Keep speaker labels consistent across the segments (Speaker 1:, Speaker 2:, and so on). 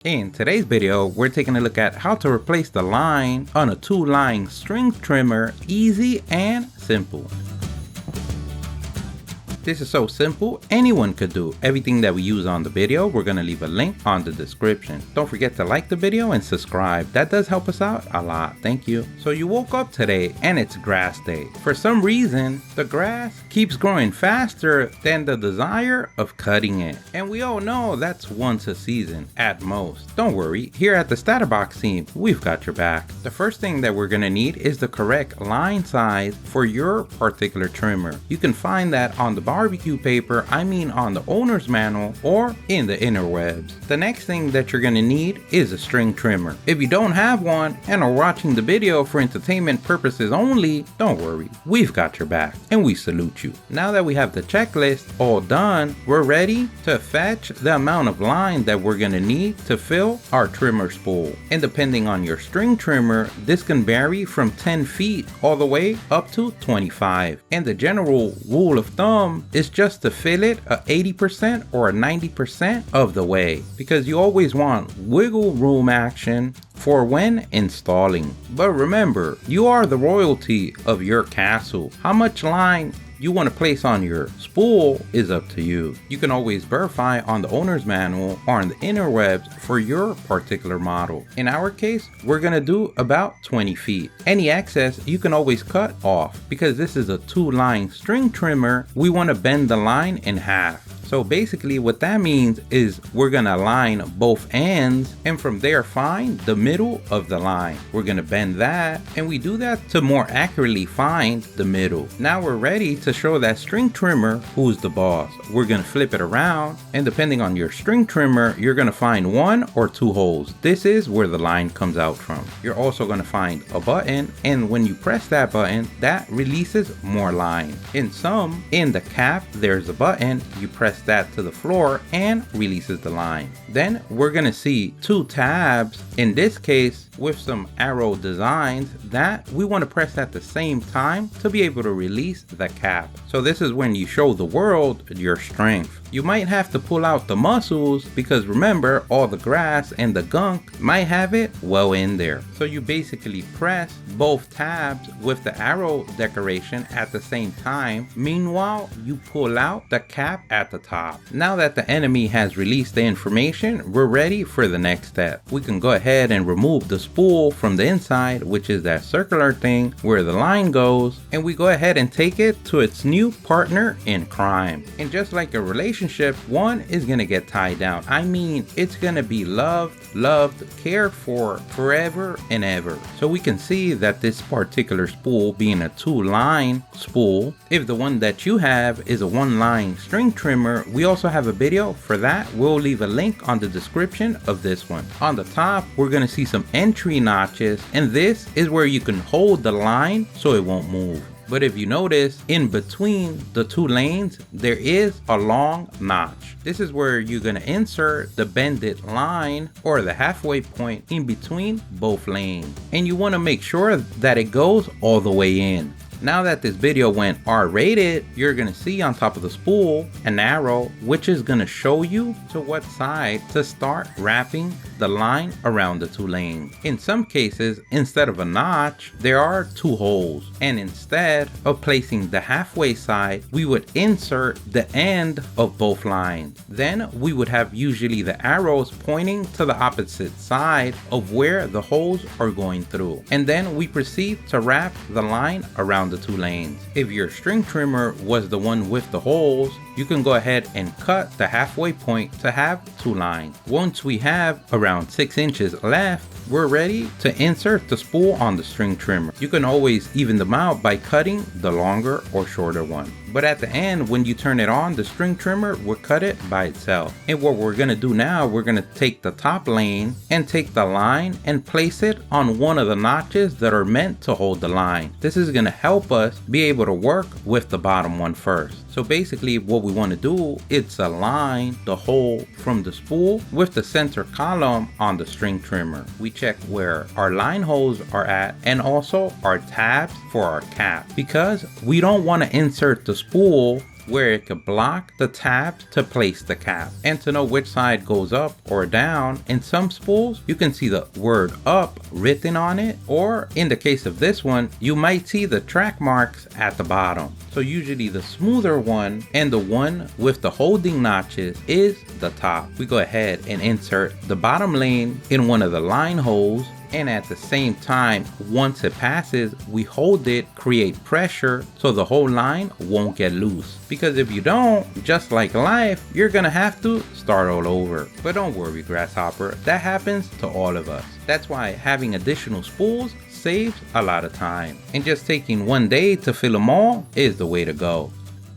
Speaker 1: In today's video, we're taking a look at how to replace the line on a 2-line string trimmer, easy and simple. This is so simple, anyone could do. Everything that we use on the video, we're going to leave a link on the description. Don't forget to like the video and subscribe. That does help us out a lot. Thank you. So you woke up today and it's grass day. For some reason, the grass keeps growing faster than the desire of cutting it. And we all know that's once a season at most. Don't worry, here at the StatUpBox team, we've got your back. The first thing that we're going to need is the correct line size for your particular trimmer. You can find that on the barbecue paper, on the owner's manual or in the interwebs. The next thing that you're going to need is a string trimmer. If you don't have one and are watching the video for entertainment purposes only, don't worry, we've got your back and we salute you. Now that we have the checklist all done, we're ready to fetch the amount of line that we're going to need to fill our trimmer spool. And depending on your string trimmer, this can vary from 10 feet all the way up to 25. And the general rule of thumb is just to fill it a 80% or a 90% of the way, because you always want wiggle room action for when installing. But remember, you are the royalty of your castle. How much line you want to place on your spool is up to you. You can always verify on the owner's manual or on the interwebs for your particular model. In our case, we're gonna do about 20 feet. Any excess you can always cut off. Because this is a 2-line string trimmer, we want to bend the line in half. So basically what that means is we're gonna line both ends and from there find the middle of the line. We're gonna bend that and we do that to more accurately find the middle. Now we're ready to show that string trimmer who's the boss. We're gonna flip it around and depending on your string trimmer, you're gonna find 1 or 2 holes. This is where the line comes out from. You're also gonna find a button and when you press that button, that releases more line. In the cap, there's a button, you press that to the floor and releases the line. Then we're gonna see 2 tabs, in this case with some arrow designs that we want to press at the same time to be able to release the cap. So this is when you show the world your strength. You might have to pull out the muscles because remember, all the grass and the gunk might have it well in there. So you basically press both tabs with the arrow decoration at the same time. Meanwhile, you pull out the cap at the top. Now that the enemy has released the information, we're ready for the next step. We can go ahead and remove the spool from the inside, which is that circular thing where the line goes, and we go ahead and take it to its new partner in crime. And just like a relationship, one is gonna get tied down. It's gonna be loved, cared for forever and ever. So we can see that this particular spool being a 2-line spool, if the one that you have is a 1-line string trimmer, we also have a video for that. We'll leave a link on the description of this one. On the top, we're gonna see some entry notches, and this is where you can hold the line so it won't move. But if you notice, in between the 2 lanes, there is a long notch. This is where you're gonna insert the bended line or the halfway point in between both lanes. And you wanna make sure that it goes all the way in. Now that this video went R-rated, you're gonna see on top of the spool an arrow which is gonna show you to what side to start wrapping the line around the 2 lanes. In some cases, instead of a notch, there are 2 holes. And instead of placing the halfway side, we would insert the end of both lines. Then we would have usually the arrows pointing to the opposite side of where the holes are going through. And then we proceed to wrap the line around the 2 lanes. If your string trimmer was the one with the holes, you can go ahead and cut the halfway point to have 2 lines. Once we have around 6 inches left, we're ready to insert the spool on the string trimmer. You can always even them out by cutting the longer or shorter one. But at the end, when you turn it on, the string trimmer will cut it by itself. And what we're gonna do now, we're gonna take the top lane and take the line and place it on one of the notches that are meant to hold the line. This is gonna help us be able to work with the bottom one first. So basically what we want to do is align the hole from the spool with the center column on the string trimmer. We check where our line holes are at and also our tabs for our cap, because we don't want to insert the spool where it could block the tabs to place the cap. And to know which side goes up or down, in some spools you can see the word up written on it, or in the case of this one, you might see the track marks at the bottom. So usually the smoother one and the one with the holding notches is the top. We go ahead and insert the bottom lane in one of the line holes, and at the same time, once it passes, we hold it, create pressure so the whole line won't get loose. Because if you don't, just like life, you're gonna have to start all over. But don't worry, Grasshopper, that happens to all of us. That's why having additional spools saves a lot of time, and just taking one day to fill them all is the way to go.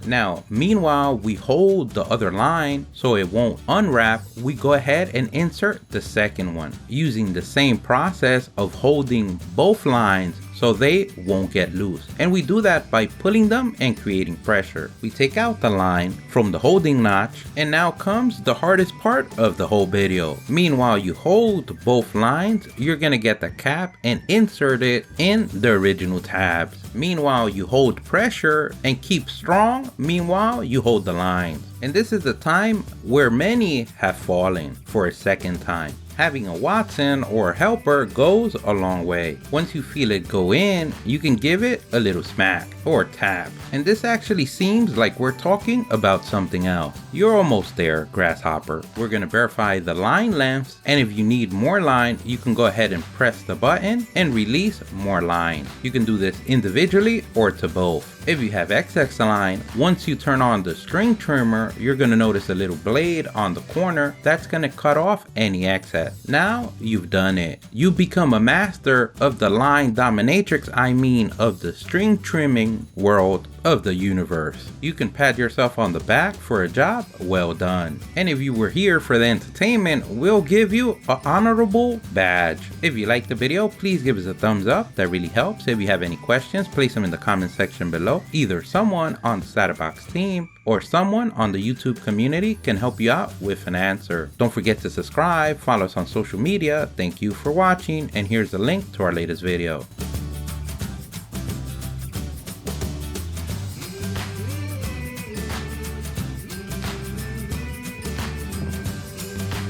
Speaker 1: Now, meanwhile we hold the other line so it won't unwrap, we go ahead and insert the second one using the same process of holding both lines so they won't get loose. And we do that by pulling them and creating pressure. We take out the line from the holding notch, and now comes the hardest part of the whole video. Meanwhile you hold both lines, you're gonna get the cap and insert it in the original tabs. Meanwhile you hold pressure and keep strong. Meanwhile you hold the lines. And this is the time where many have fallen for a second time. Having a Watson or a helper goes a long way. Once you feel it go in, you can give it a little smack or tap. And this actually seems like we're talking about something else. You're almost there, Grasshopper. We're gonna verify the line lengths, and if you need more line, you can go ahead and press the button and release more line. You can do this individually or to both. If you have excess line, once you turn on the string trimmer, you're gonna notice a little blade on the corner that's gonna cut off any excess. Now you've done it. You become a master of the line dominatrix, of the string trimming world of the universe. You can pat yourself on the back for a job well done. And if you were here for the entertainment, we'll give you an honorable badge. If you liked the video, please give us a thumbs up. That really helps. If you have any questions, place them in the comment section below. Either someone on the StatUpBox team or someone on the YouTube community can help you out with an answer. Don't forget to subscribe, follow us on social media. Thank you for watching, and here's the link to our latest video.